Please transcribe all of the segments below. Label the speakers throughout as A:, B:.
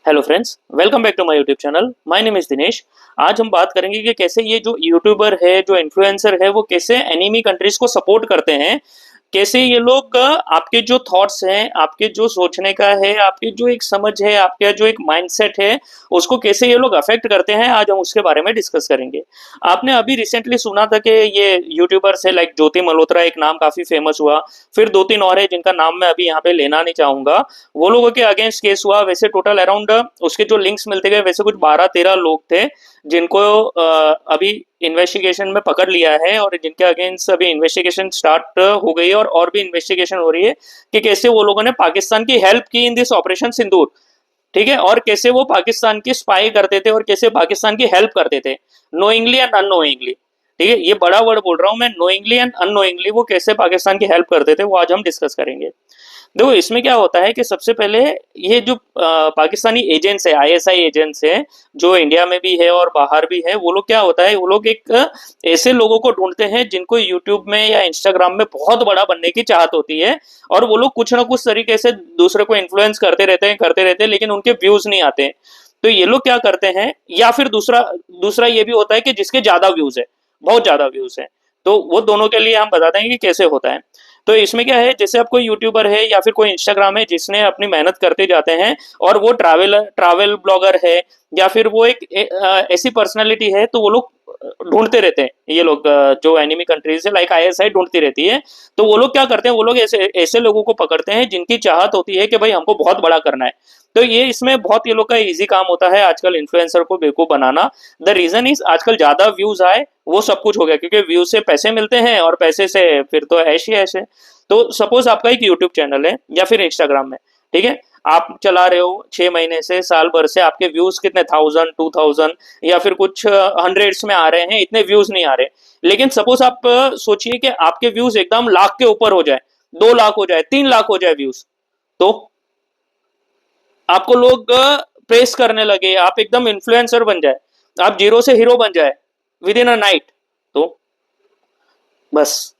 A: Hello friends, welcome back to my YouTube channel. My name is Dinesh. आज हम बात करेंगे कि कैसे ये जो यूट्यूबर है, जो इन्फ्लुएंसर है, वो कैसे एनिमी कंट्रीज को सपोर्ट करते हैं। कैसे ये लोग आपके जो थॉट्स हैं, आपके जो सोचने का है, आपकी जो एक समझ है, आपका जो एक माइंडसेट है, उसको कैसे ये लोग अफेक्ट करते हैं, आज हम उसके बारे में डिस्कस करेंगे। आपने अभी रिसेंटली सुना था कि ये यूट्यूबर्स है, लाइक ज्योति मल्होत्रा, एक नाम काफी फेमस हुआ। फिर दो तीन और है जिनका नाम मैं अभी यहाँ पे लेना नहीं चाहूंगा। वो लोगों के अगेंस्ट केस हुआ। वैसे टोटल अराउंड उसके जो लिंक्स मिलते गए, वैसे कुछ 12-13 लोग थे जिनको अभी इन्वेस्टिगेशन में पकड़ लिया है और जिनके अगेंस्ट अभी इन्वेस्टिगेशन स्टार्ट हो गई है और भी इन्वेस्टिगेशन हो रही है कि कैसे वो लोगों ने पाकिस्तान की हेल्प की इन दिस ऑपरेशन सिंदूर। ठीक है, और कैसे वो पाकिस्तान की स्पाई करते थे और कैसे पाकिस्तान की हेल्प करते थे, नोइंगली एंड अननोइंगली। ठीक है, ये बड़ा वर्ड बोल रहा हूं मैं, नोइंगली एंड अननोइंगली वो कैसे पाकिस्तान की हेल्प करते थे, वो आज हम डिस्कस करेंगे। देखो, इसमें क्या होता है कि सबसे पहले ये जो पाकिस्तानी एजेंट्स है, आईएसआई एजेंट्स है, जो इंडिया में भी है और बाहर भी है, वो लोग क्या होता है, वो लोग एक ऐसे लोगों को ढूंढते हैं जिनको यूट्यूब में या इंस्टाग्राम में बहुत बड़ा बनने की चाहत होती है। और वो लोग कुछ ना कुछ तरीके से दूसरे को इन्फ्लुएंस करते रहते हैं, लेकिन उनके व्यूज नहीं आते। तो ये लोग क्या करते हैं, या फिर दूसरा दूसरा ये भी होता है कि जिसके ज्यादा व्यूज है, बहुत ज्यादा व्यूज है, तो वो दोनों के लिए हम बताते हैं कि कैसे होता है। तो इसमें क्या है, जैसे आप कोई यूट्यूबर है या फिर कोई इंस्टाग्राम है जिसने अपनी मेहनत करते जाते हैं, और वो ट्रैवल ब्लॉगर है या फिर वो एक ऐसी पर्सनालिटी है, तो वो लोग ढूंढते रहते हैं। ये लोग जो एनिमी कंट्रीज है, लाइक आईएसआई ढूंढती रहती है। तो वो लोग क्या करते हैं, वो लोग ऐसे ऐसे लोगों को पकड़ते हैं जिनकी चाहत होती है कि भाई हमको बहुत बड़ा करना है। तो ये इसमें बहुत ये लोग का इजी काम होता है आजकल इन्फ्लुएंसर को बेवकूफ बनाना। द रीजन इज आजकल ज्यादा व्यूज आए, वो सब कुछ हो गया, क्योंकि व्यूज से पैसे मिलते हैं और पैसे से फिर तो ऐश ही ऐश है। तो सपोज आपका एक यूट्यूब चैनल है या फिर इंस्टाग्राम में, ठीक है, आप चला रहे हो 6 महीने से, साल भर से, आपके व्यूज कितने 1000 2000 या फिर कुछ हंड्रेड्स में आ रहे हैं, इतने व्यूज नहीं आ रहे। लेकिन सपोज आप सोचिए कि आपके व्यूज एकदम लाख के ऊपर हो जाए, 2 लाख हो जाए, 3 लाख हो जाए व्यूज, तो आपको लोग प्रेस करने लगे, आप एकदम इन्फ्लुएंसर बन जाए, आप जीरो से हीरो बन जाए विद इन अ नाइट। तो बस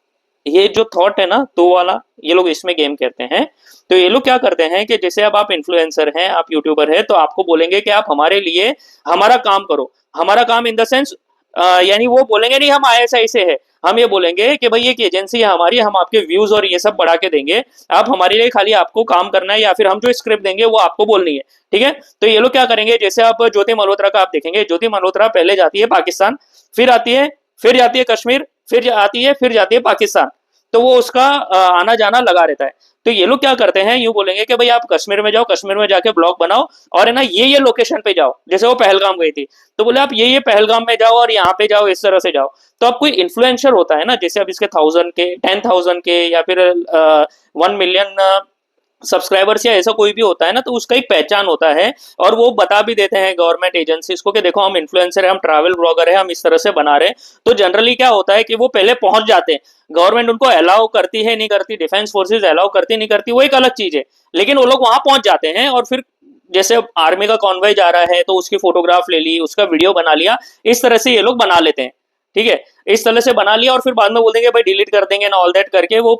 A: ये जो थॉट है ना, तो वाला ये लोग इसमें गेम कहते हैं। तो ये लोग क्या करते हैं कि जैसे अब आप इन्फ्लुएंसर हैं, आप यूट्यूबर है, तो आपको बोलेंगे कि आप हमारे लिए हमारा काम करो। हमारा काम इन द सेंस, यानी वो बोलेंगे नहीं हम आईएसआई से है, हम ये बोलेंगे कि भाई एक एजेंसी है हमारी, हम आपके व्यूज और ये सब बढ़ा के देंगे, आप हमारे लिए खाली आपको काम करना है, या फिर हम जो स्क्रिप्ट देंगे वो आपको बोलनी है। ठीक है, तो ये लोग क्या करेंगे, जैसे आप ज्योति मल्होत्रा का आप देखेंगे, ज्योति मल्होत्रा पहले जाती है पाकिस्तान, फिर आती है, फिर जाती है कश्मीर, फिर आती है, फिर जाती है पाकिस्तान। तो वो उसका आना जाना लगा रहता है। तो ये लोग क्या करते हैं, यूं बोलेंगे कि भाई आप कश्मीर में जाओ, कश्मीर में जाके ब्लॉग बनाओ, और है ना ये लोकेशन पे जाओ। जैसे वो पहलगाम गई थी, तो बोले आप ये पहलगाम में जाओ और यहाँ पे जाओ, इस तरह से जाओ। तो अब कोई इन्फ्लुएंसर होता है ना, जैसे अब इसके 1000 के 10,000 के या फिर 1 मिलियन सब्सक्राइबर्स या ऐसा कोई भी होता है ना, तो उसका एक पहचान होता है। और वो बता भी देते हैं गवर्नमेंट एजेंसीज को कि देखो हम इन्फ्लुएंसर है, हम ट्रैवल ब्लॉगर है, हम इस तरह से बना रहे हैं। तो जनरली क्या होता है कि वो पहले पहुंच जाते हैं। गवर्नमेंट उनको अलाउ करती है नहीं करती, डिफेंस फोर्सेज अलाउ करती नहीं करती, वो एक अलग चीज है, लेकिन वो लोग वहां पहुंच जाते हैं। और फिर जैसे आर्मी का कॉन्वॉय जा रहा है, तो उसकी फोटोग्राफ ले ली, उसका वीडियो बना लिया, इस तरह से ये लोग बना लेते हैं। ठीक है, इस तरह से बना लिया और फिर बाद में बोल देंगे भाई डिलीट कर देंगे ना, ऑल दैट करके वो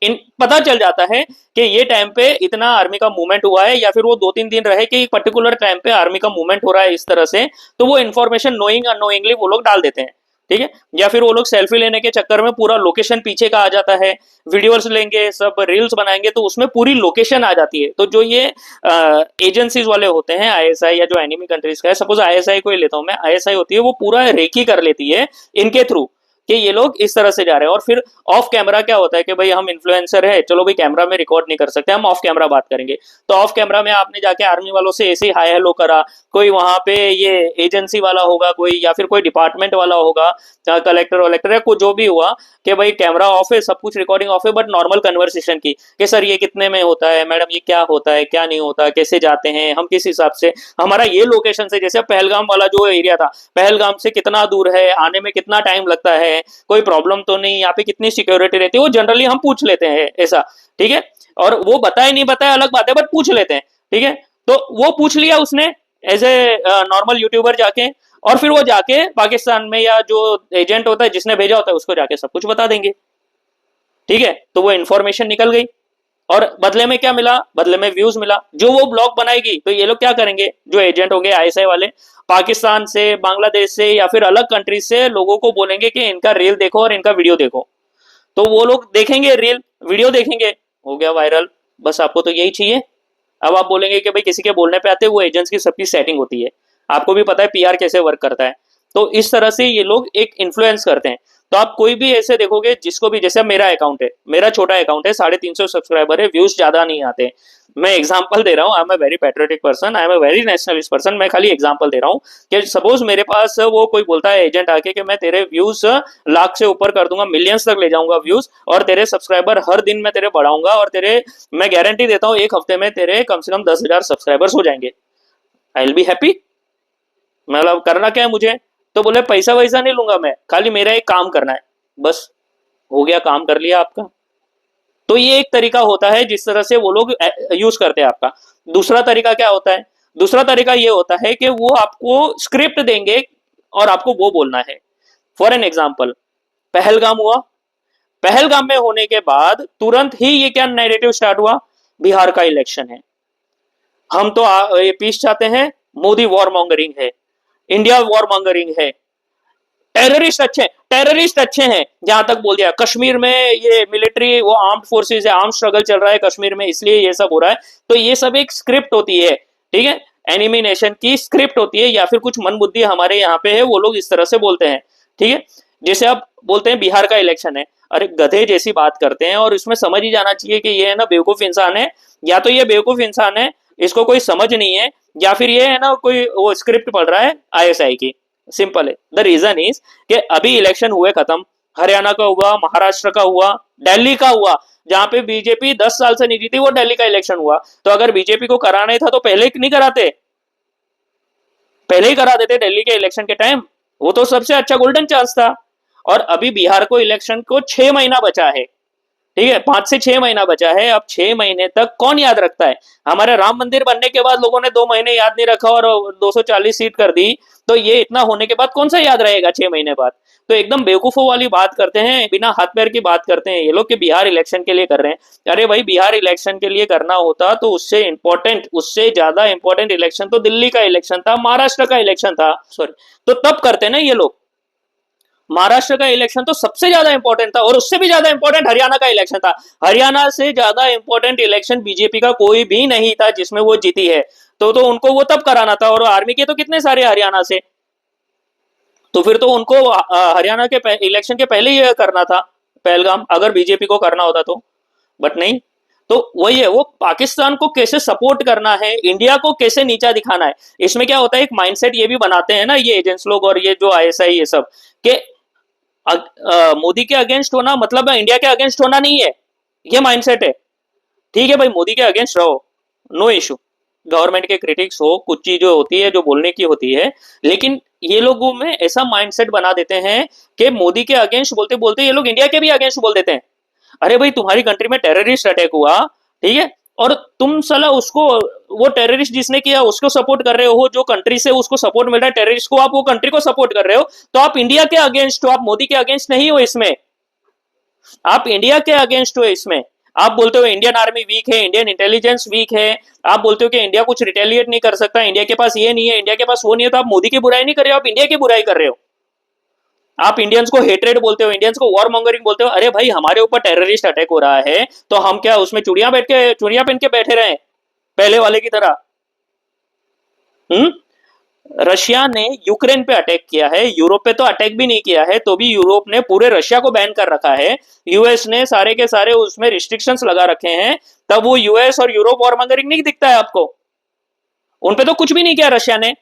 A: इन पता चल जाता है कि ये टाइम पे इतना आर्मी का मूवमेंट हुआ है, या फिर वो 2-3 दिन रहे कि पर्टिकुलर टाइम पे आर्मी का मूवमेंट हो रहा है, इस तरह से। तो वो इन्फॉर्मेशन नोइंग अनोइंगली वो लोग डाल देते हैं। ठीक है, या फिर वो लोग सेल्फी लेने के चक्कर में पूरा लोकेशन पीछे का आ जाता है, वीडियोस लेंगे, सब रील्स बनाएंगे, तो उसमें पूरी लोकेशन आ जाती है। तो जो ये एजेंसीज वाले होते हैं, आईएसआई या जो एनिमी कंट्रीज का है, सपोज आईएसआई को ही लेता हूं मैं, आईएसआई होती है, वो पूरा रेकी कर लेती है इनके थ्रू कि ये लोग इस तरह से जा रहे हैं। और फिर ऑफ कैमरा क्या होता है कि भाई हम इन्फ्लुएंसर है, चलो भाई कैमरा में रिकॉर्ड नहीं कर सकते, हम ऑफ कैमरा बात करेंगे। तो ऑफ कैमरा में आपने जाके आर्मी वालों से ऐसे ही हाय हेलो करा, कोई वहां पे ये एजेंसी वाला होगा कोई, या फिर कोई डिपार्टमेंट वाला होगा, कलेक्टर वलेक्टर, या कोई जो भी हुआ, कि भाई कैमरा ऑफ है, सब कुछ रिकॉर्डिंग ऑफ है, बट नॉर्मल कन्वर्सेशन की कि सर ये कितने में होता है, मैडम ये क्या होता है, क्या नहीं होता, कैसे जाते हैं हम, किस हिसाब से, हमारा ये लोकेशन से, जैसे पहलगाम वाला जो एरिया था, पहलगाम से कितना दूर है, आने में कितना टाइम लगता है, कोई प्रॉब्लम तो नहीं, यहाँ पे कितनी सिक्योरिटी रहती है, वो जनरली हम पूछ लेते हैं ऐसा। ठीक है, और वो बताए नहीं बताए अलग बात है, बट पूछ लेते हैं। ठीक है, तो वो पूछ लिया उसने एज ए नॉर्मल यूट्यूबर जाके, और फिर वो जाके पाकिस्तान में, या जो एजेंट होता है जिसने भेजा होता है, उसको जाके सब कुछ बता देंगे। ठीक है, तो वो इन्फॉर्मेशन निकल गई। और बदले में क्या मिला, बदले में व्यूज मिला। जो वो ब्लॉग बनाएगी तो ये लोग क्या करेंगे, जो एजेंट होंगे आईएसआई वाले, पाकिस्तान से, बांग्लादेश से या फिर अलग कंट्री से लोगों को बोलेंगे कि इनका रील देखो और इनका वीडियो देखो। तो वो लोग देखेंगे रील, वीडियो देखेंगे, हो गया वायरल। बस आपको तो यही चाहिए। अब आप बोलेंगे कि भाई किसी के बोलने पे आते, वो एजेंट्स की सबकी सेटिंग होती है। आपको भी पता है पीआर कैसे वर्क करता है। तो इस तरह से ये लोग एक इन्फ्लुएंस करते हैं। तो आप कोई भी ऐसे देखोगे जिसको भी, जैसे मेरा अकाउंट है, मेरा छोटा अकाउंट है, 350 सब्सक्राइबर है, व्यूज ज्यादा नहीं आते। मैं एग्जांपल दे रहा हूँ, I am a very patriotic person, I am a very nationalist person. मैं खाली एग्जांपल दे रहा हूँ कि सपोज मेरे पास वो कोई बोलता है एजेंट आके कि मैं तेरे व्यूज लाख से ऊपर कर दूंगा, मिलियंस तक ले जाऊंगा व्यूज, और तेरे सब्सक्राइबर हर दिन मैं तेरे बढ़ाऊंगा, और तेरे, मैं गारंटी देता हूँ एक हफ्ते में तेरे कम से कम 10,000 सब्सक्राइबर्स हो जाएंगे। I will be happy. मतलब करना क्या है मुझे, तो बोले पैसा वैसा नहीं लूंगा मैं, खाली मेरा एक काम करना है, बस हो गया, काम कर लिया आपका। तो ये एक तरीका होता है जिस तरह से वो लोग यूज करते हैं आपका। दूसरा तरीका क्या होता है, दूसरा तरीका ये होता है कि वो आपको स्क्रिप्ट देंगे और आपको वो बोलना है। फॉर एन एग्जाम्पल, पहलगाम हुआ, पहलगाम में होने के बाद तुरंत ही ये क्या नैरेटिव स्टार्ट हुआ, बिहार का इलेक्शन है, हम तो ये पीस चाहते हैं, मोदी वॉर मॉन्गरिंग है, इंडिया वॉर मॉन्गरिंग है, टेररिस्ट अच्छे, टेररिस्ट अच्छे हैं, जहां तक बोल दिया। कश्मीर में ये मिलिट्री, वो आर्म्ड फोर्सेस है, आर्म स्ट्रगल चल रहा है कश्मीर में, इसलिए ये सब हो रहा है। तो ये सब एक स्क्रिप्ट होती है, ठीक है, एनिमी नेशन की स्क्रिप्ट होती है, या फिर कुछ मन बुद्धि हमारे यहाँ पे है, वो लोग इस तरह से बोलते हैं, ठीक है। जैसे आप बोलते हैं बिहार का इलेक्शन है, अरे गधे जैसी बात करते हैं, और इसमें समझ ही जाना चाहिए कि ये है ना बेवकूफ इंसान है, या तो ये बेवकूफ इंसान है, इसको कोई समझ नहीं है, या फिर ये है ना कोई वो स्क्रिप्ट पढ़ रहा है आईएसआई की। सिंपल है। द रीजन इज कि अभी इलेक्शन हुए खत्म, हरियाणा का हुआ, महाराष्ट्र का हुआ, दिल्ली का हुआ, जहां पे बीजेपी 10 साल से नहीं जीती, वो दिल्ली का इलेक्शन हुआ। तो अगर बीजेपी को कराना ही था तो पहले नहीं कराते, पहले ही करा देते दिल्ली के इलेक्शन के टाइम, वो तो सबसे अच्छा गोल्डन चांस था। और अभी बिहार को इलेक्शन को 6 महीना बचा है, ठीक है, 5 से 6 महीना बचा है। अब 6 महीने तक कौन याद रखता है। हमारे राम मंदिर बनने के बाद लोगों ने 2 महीने याद नहीं रखा और 240 सीट कर दी, तो ये इतना होने के बाद कौन सा याद रहेगा 6 महीने बाद। तो एकदम बेवकूफों वाली बात करते हैं, बिना हाथ पैर की बात करते हैं ये लोग कि बिहार इलेक्शन के लिए कर रहे हैं। अरे भाई, बिहार इलेक्शन के लिए करना होता तो उससे इंपॉर्टेंट, उससे ज्यादा इंपॉर्टेंट इलेक्शन तो दिल्ली का इलेक्शन था, महाराष्ट्र का इलेक्शन था, सॉरी, तो तब करते ना ये लोग। महाराष्ट्र का इलेक्शन तो सबसे ज्यादा इंपॉर्टेंट था, और उससे भी ज्यादा इंपॉर्टेंट हरियाणा का इलेक्शन था। हरियाणा से ज्यादा इंपॉर्टेंट इलेक्शन बीजेपी का कोई भी नहीं था जिसमें वो जीती है। तो उनको वो तब कराना था, और आर्मी के तो कितने सारे हरियाणा से, तो फिर तो उनको हरियाणा के इलेक्शन के पहले ही करना था पहलगाम, अगर बीजेपी को करना होता तो, बट नहीं। तो वही है, वो पाकिस्तान को कैसे सपोर्ट करना है, इंडिया को कैसे नीचा दिखाना है। इसमें क्या होता है, एक माइंडसेट ये भी बनाते हैं ना ये एजेंट्स लोग और ये जो आईएसआई ये सब, कि मोदी के अगेंस्ट होना मतलब इंडिया के अगेंस्ट होना नहीं है, ये माइंडसेट है। ठीक है भाई, मोदी के अगेंस्ट रहो, नो इशू, गवर्नमेंट के क्रिटिक्स हो, कुछ चीजें होती है जो बोलने की होती है, लेकिन ये लोगों में ऐसा माइंडसेट बना देते हैं कि मोदी के अगेंस्ट बोलते बोलते ये लोग इंडिया के भी अगेंस्ट बोल देते हैं। अरे भाई, तुम्हारी कंट्री में टेररिस्ट अटैक हुआ, ठीक है, और तुम साला उसको, वो टेररिस्ट जिसने किया उसको सपोर्ट कर रहे हो, जो कंट्री से उसको सपोर्ट मिल रहा है टेररिस्ट को, आप वो कंट्री को सपोर्ट कर रहे हो, तो आप इंडिया के अगेंस्ट हो, आप मोदी के अगेंस्ट नहीं हो इसमें, आप इंडिया के अगेंस्ट हो इसमें। आप बोलते हो इंडियन आर्मी वीक है, इंडियन इंटेलिजेंस वीक है, आप बोलते हो कि इंडिया कुछ रिटेलिएट नहीं कर सकता, इंडिया के पास ये नहीं है, इंडिया के पास वो नहीं है, तो आप मोदी की बुराई नहीं कर रहे हो, आप इंडिया की बुराई कर रहे हो। आप इंडियंस को हेट्रेड बोलते हो, इंडियंस को वॉर मॉन्गरिंग बोलते हो। अरे भाई, हमारे ऊपर टेररिस्ट अटैक हो रहा है, तो हम क्या उसमें चुड़िया पहन के बैठे रहे पहले वाले की तरह। रशिया ने यूक्रेन पे अटैक किया है, यूरोप पे तो अटैक भी नहीं किया है, तो भी यूरोप ने पूरे रशिया को बैन कर रखा है, यूएस ने सारे के सारे उसमें रिस्ट्रिक्शंस लगा रखे हैं, तब वो यूएस और यूरोप वॉर मॉन्गरिंग नहीं दिखता है आपको। उन पे तो कुछ भी नहीं किया रशिया ने,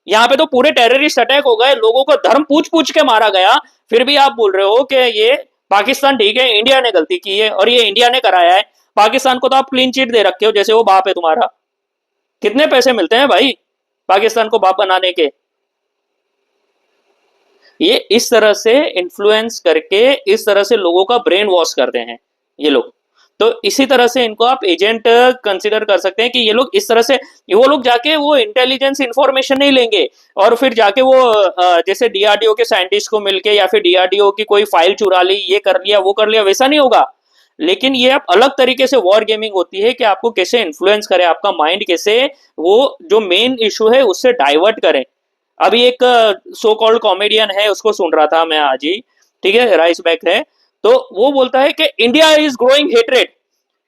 A: यहाँ पे तो पूरे टेररिस्ट अटैक हो गए, लोगों को धर्म पूछ पूछ के मारा गया, फिर भी आप बोल रहे हो कि ये पाकिस्तान ठीक है, इंडिया ने गलती की है और ये इंडिया ने कराया है। पाकिस्तान को तो आप क्लीन चिट दे रखे हो, जैसे वो बाप है तुम्हारा। कितने पैसे मिलते हैं भाई पाकिस्तान को बाप बनाने के। ये इस तरह से इन्फ्लुएंस करके इस तरह से लोगों का ब्रेन वॉश करते हैं ये लोग। तो इसी तरह से इनको आप एजेंट कंसीडर कर सकते हैं कि ये लोग इस तरह से, वो लोग जाके वो इंटेलिजेंस इंफॉर्मेशन नहीं लेंगे और फिर जाके वो जैसे डीआरडीओ के साइंटिस्ट को मिलके या फिर डीआरडीओ की कोई फाइल चुरा ली, ये कर लिया वो कर लिया, वैसा नहीं होगा। लेकिन ये अब अलग तरीके से वॉर गेमिंग होती है कि आपको कैसे इन्फ्लुएंस करे, आपका माइंड कैसे वो जो मेन इशू है उससे डाइवर्ट करें। अभी एक सो कॉल्ड कॉमेडियन है, उसको सुन रहा था मैं आज ही, ठीक है, राइस बैक है, तो वो बोलता है कि India is growing hatred,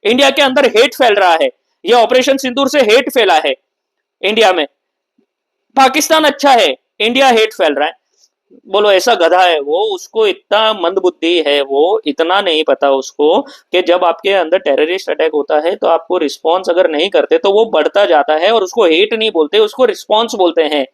A: India के अंदर हेट फैल रहा है, ये ऑपरेशन सिंदूर से हेट फैला है इंडिया में, पाकिस्तान अच्छा है, इंडिया हेट फैल रहा है। बोलो ऐसा गधा है वो, उसको इतना मंदबुद्धि है, वो इतना नहीं पता उसको कि जब आपके अंदर टेररिस्ट अटैक होता है तो आपको रिस्पॉन्स अगर नहीं करते तो वो बढ़ता जाता है, और उसको हेट नहीं बोलते, उसको रिस्पॉन्स बोलते हैं,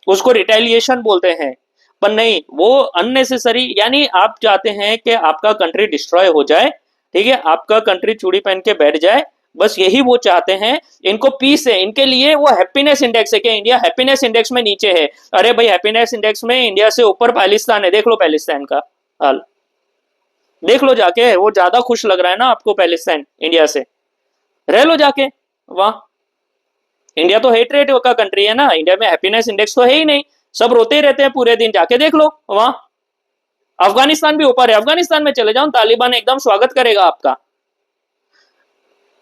A: उसको रिटेलिएशन बोलते हैं। पर नहीं, वो अननेसेसरी, यानी आप चाहते हैं कि आपका कंट्री डिस्ट्रॉय हो जाए, ठीक है, आपका कंट्री चूड़ी पहन के बैठ जाए, बस यही वो चाहते हैं। इनको पीस है, इनके लिए वो हैप्पीनेस इंडेक्स है कि इंडिया हैप्पीनेस इंडेक्स में नीचे है। अरे भाई, हैप्पीनेस इंडेक्स में इंडिया से ऊपर पाकिस्तान है, देख लो पाकिस्तान का हाल, देख लो जाके, वो ज्यादा खुश लग रहा है ना आपको पाकिस्तान इंडिया से, रह लो जाके वहां। इंडिया तो हेट रेट का कंट्री है ना, इंडिया में हैप्पीनेस इंडेक्स तो है ही नहीं, सब रोते ही रहते हैं पूरे दिन, जाके देख लो वहां। अफगानिस्तान भी ऊपर है, अफगानिस्तान में चले जाओ, तालिबान एकदम स्वागत करेगा आपका।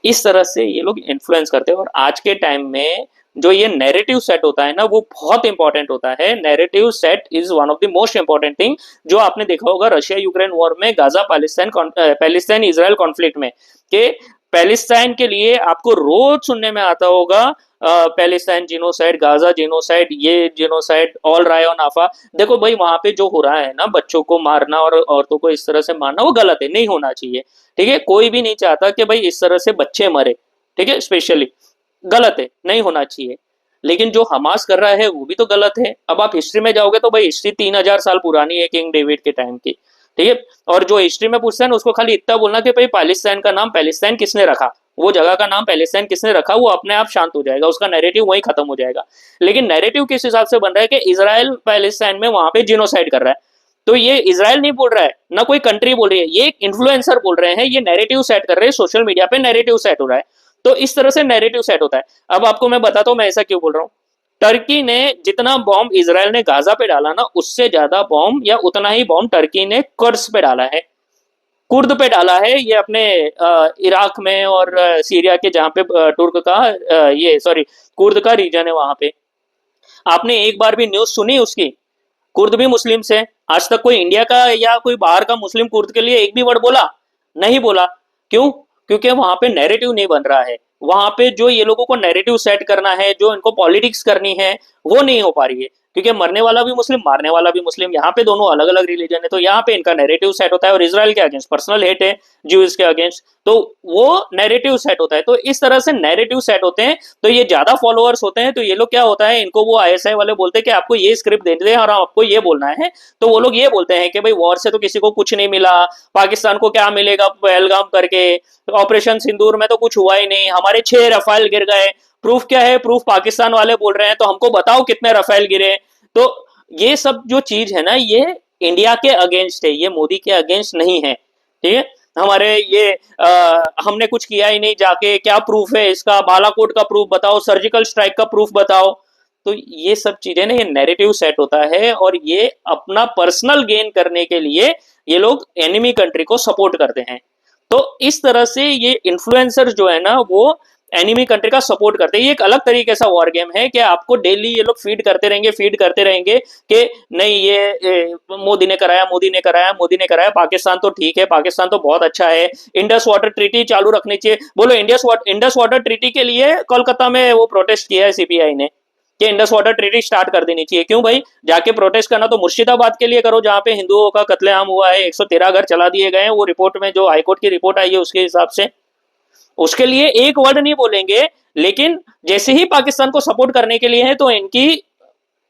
A: इस तरह से ये लोग इन्फ्लुएंस करते हैं। और आज के टाइम में जो ये नैरेटिव सेट होता है ना, वो बहुत इंपॉर्टेंट होता है। Narrative set is one of the most important thing. जो आपने देखा होगा रशिया यूक्रेन वॉर में, गाजा पैलेस्टाइन इजराइल कॉन्फ्लिक्ट में, कि पैलेस्टाइन के लिए आपको रोज सुनने में आता होगा पैलेस्टाइन जिनोसाइड, गाजा जिनोसाइड, ये जिनोसाइड, ऑल रायन आफा। देखो भाई, वहां पे जो हो रहा है ना, बच्चों को मारना और औरतों को इस तरह से मारना, वो गलत है, नहीं होना चाहिए, ठीक है। कोई भी नहीं चाहता कि भाई इस तरह से बच्चे मरे, ठीक है, स्पेशली गलत है, नहीं होना चाहिए। लेकिन जो हमास कर रहा है वो भी तो गलत है। अब आप हिस्ट्री में जाओगे तो भाई हिस्ट्री 3000 साल पुरानी है, किंग डेविड के टाइम की, ठीक है। और जो हिस्ट्री में पूछता है ना, उसको खाली इतना बोलना कि भाई पैलेस्टाइन का नाम पैलेस्टाइन किसने रखा, वो जगह का नाम पैलेस्टाइन किसने रखा, वो अपने आप शांत हो जाएगा, उसका नैरेटिव वहीं खत्म हो जाएगा। लेकिन नैरेटिव किस हिसाब से बन रहा है कि इसराइल पैलेस्टाइन में वहां पे जिनोसाइड कर रहा है, तो ये इसराइल नहीं बोल रहा है, ना कोई कंट्री बोल रही है, ये एक इन्फ्लुएंसर बोल रहे हैं, ये नैरेटिव सेट कर रहे हैं, सोशल मीडिया पे नैरेटिव सेट हो रहा है। तो इस तरह से नैरेटिव सेट होता है। अब आपको मैं बताता हूं मैं ऐसा क्यों बोल रहा हूं। टर्की ने जितना बॉम्ब इसराइल ने गाजा पे डाला ना, उससे ज्यादा बॉम्ब या उतना ही बॉम्ब टर्की ने कुर्स पे डाला है, कुर्द पे डाला है। ये अपने इराक में और सीरिया के जहां पे तुर्क का ये सॉरी कुर्द का रीजन है, वहां पे आपने एक बार भी न्यूज सुनी उसकी? कुर्द भी मुस्लिम से, आज तक कोई इंडिया का या कोई बाहर का मुस्लिम कुर्द के लिए एक भी वर्ड बोला? नहीं बोला। क्यों? क्योंकि वहां पे नैरेटिव नहीं बन रहा है, वहां पे जो ये लोगों को नैरेटिव सेट करना है, जो इनको पॉलिटिक्स करनी है, वो नहीं हो पा रही है। क्योंकि मरने वाला भी मुस्लिम, मारने वाला भी मुस्लिम, यहाँ पे दोनों अलग अलग रिलीजन है, तो यहाँ पे इनका नैरेटिव सेट होता है। और इसराइल के अगेंस्ट पर्सनल हेट है, ज्यूज के अगेंस्ट, तो वो नैरेटिव सेट होता है। तो इस तरह से नैरेटिव सेट होते हैं, तो ये ज्यादा फॉलोअर्स होते हैं, तो ये लोग क्या होता है, इनको वो आईएसआई वाले बोलते हैं कि आपको ये स्क्रिप्ट दे दे और आपको ये बोलना है। तो वो लोग ये बोलते हैं कि भाई वॉर से तो किसी को कुछ नहीं मिला, पाकिस्तान को क्या मिलेगा पहलगाम करके, ऑपरेशन सिंदूर में तो कुछ हुआ ही नहीं, हमारे 6 रफाल गिर गए। प्रूफ क्या है? प्रूफ पाकिस्तान वाले बोल रहे हैं, तो हमको बताओ कितने रफेल गिरे। तो ये सब जो चीज है ना, ये इंडिया के अगेंस्ट है, ये मोदी के अगेंस्ट नहीं है, ठीक है। हमारे ये हमने कुछ किया ही नहीं, जाके क्या प्रूफ है इसका, बालाकोट का प्रूफ बताओ, सर्जिकल स्ट्राइक का प्रूफ बताओ। तो ये सब चीजें ना, ये नैरेटिव सेट होता है, और ये अपना पर्सनल गेन करने के लिए ये लोग एनिमी कंट्री को सपोर्ट करते हैं। तो इस तरह से ये इन्फ्लुएंसर जो है ना, वो एनिमी कंट्री का सपोर्ट करते हैं। ये एक अलग तरीके का वॉर गेम है कि आपको डेली ये लोग फीड करते रहेंगे कि नहीं ये मोदी ने कराया, मोदी ने कराया, मोदी ने कराया, पाकिस्तान तो ठीक है, पाकिस्तान तो बहुत अच्छा है, इंडस वाटर ट्रीटी चालू रखनी चाहिए। बोलो, इंडस वाटर ट्रीटी के लिए कोलकाता में वो प्रोटेस्ट किया है सीपीआई ने कि इंडस वाटर ट्रीटी स्टार्ट कर देनी चाहिए। क्यों भाई? जाके प्रोटेस्ट करना तो मुर्शिदाबाद के लिए करो, जहां पे हिंदुओं का कत्लेआम हुआ है, 113 घर चला दिए गए हैं, वो रिपोर्ट में जो हाईकोर्ट की रिपोर्ट आई है उसके हिसाब से। उसके लिए एक वर्ड नहीं बोलेंगे, लेकिन जैसे ही पाकिस्तान को सपोर्ट करने के लिए है तो इनकी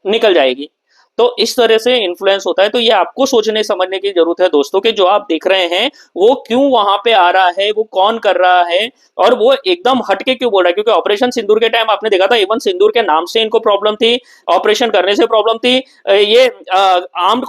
A: निकल जाएगी। तो इस तरह से इन्फ्लुएंस होता है। तो ये आपको सोचने समझने की जरूरत है दोस्तों, कि जो आप देख रहे हैं वो क्यों वहां पे आ रहा है, वो कौन कर रहा है, और वो एकदम हटके क्यों बोल रहा है। क्योंकि ऑपरेशन सिंदूर के टाइम आपने देखा था, इवन सिंदूर के नाम से इनको प्रॉब्लम थी, ऑपरेशन करने से प्रॉब्लम थी। ये आर्म्ड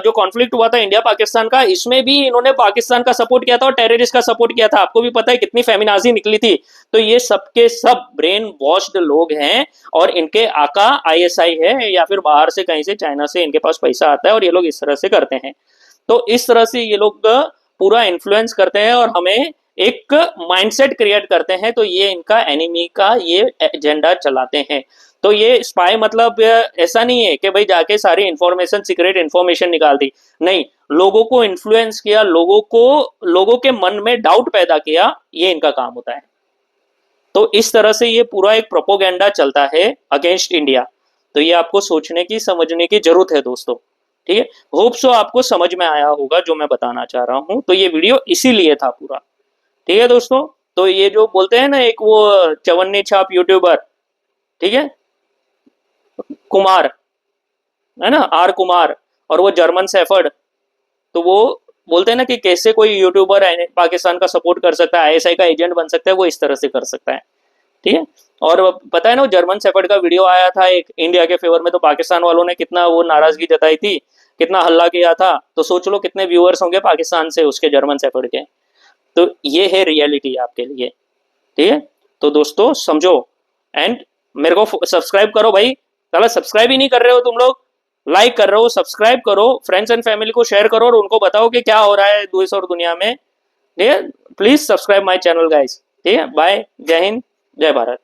A: जो कॉन्फ्लिक्ट हुआ था इंडिया पाकिस्तान का, इसमें भी इन्होंने पाकिस्तान का सपोर्ट किया था और टेररिस्ट का सपोर्ट किया था। आपको भी पता है कितनी फेमिनाजी निकली थी। तो ये सबके सब ब्रेन वॉश्ड लोग हैं, और इनके आका आईएसआई है, या फिर बाहर से कहीं से, चाइना से इनके पास पैसा आता है, और ये लोग इस तरह से करते हैं। तो इस तरह से ये लोग पूरा इन्फ्लुएंस करते हैं और हमें एक माइंडसेट क्रिएट करते हैं। तो ये इनका एनिमी का ये एजेंडा चलाते हैं। तो ये स्पाई मतलब ऐसा नहीं है कि भाई जाके सारी इंफॉर्मेशन, सीक्रेट इंफॉर्मेशन निकाल दी। नहीं, लोगों को इन्फ्लुएंस किया, लोगों के मन में डाउट पैदा किया, ये इनका काम होता है। तो इस तरह से ये पूरा एक प्रोपोगेंडा चलता है अगेंस्ट इंडिया। तो ये आपको सोचने की, समझने की जरूरत है दोस्तों। ठीक है, होप सो आपको समझ में आया होगा जो मैं बताना चाह रहा हूं। तो ये वीडियो इसीलिए था पूरा। ठीक है दोस्तों, तो ये जो बोलते हैं ना एक वो चवन्नी छाप यूट्यूबर, ठीक है, कुमार, है ना, आर कुमार, और वो जर्मन सेफर्ड, तो वो बोलते हैं ना कि कैसे कोई यूट्यूबर पाकिस्तान का सपोर्ट कर सकता है, आईएसआई का एजेंट बन सकता है, वो इस तरह से कर सकता है। ठीक है, और पता है ना वो जर्मन सेफर्ड का वीडियो आया था एक इंडिया के फेवर में, तो पाकिस्तान वालों ने कितना वो नाराजगी जताई थी, कितना हल्ला किया था। तो सोच लो कितने व्यूअर्स होंगे पाकिस्तान से उसके, जर्मन सेफर्ड के। तो ये है रियलिटी आपके लिए। ठीक है, तो दोस्तों समझो, एंड मेरे को सब्सक्राइब करो भाई। साला सब्सक्राइब ही नहीं कर रहे हो तुम लोग। लाइक कर रहे हो, सब्सक्राइब करो, फ्रेंड्स एंड फैमिली को शेयर करो और उनको बताओ कि क्या हो रहा है देश और दुनिया में। ठीक है, please subscribe my channel guys. ठीक है, बाय, जय हिंद, जय भारत।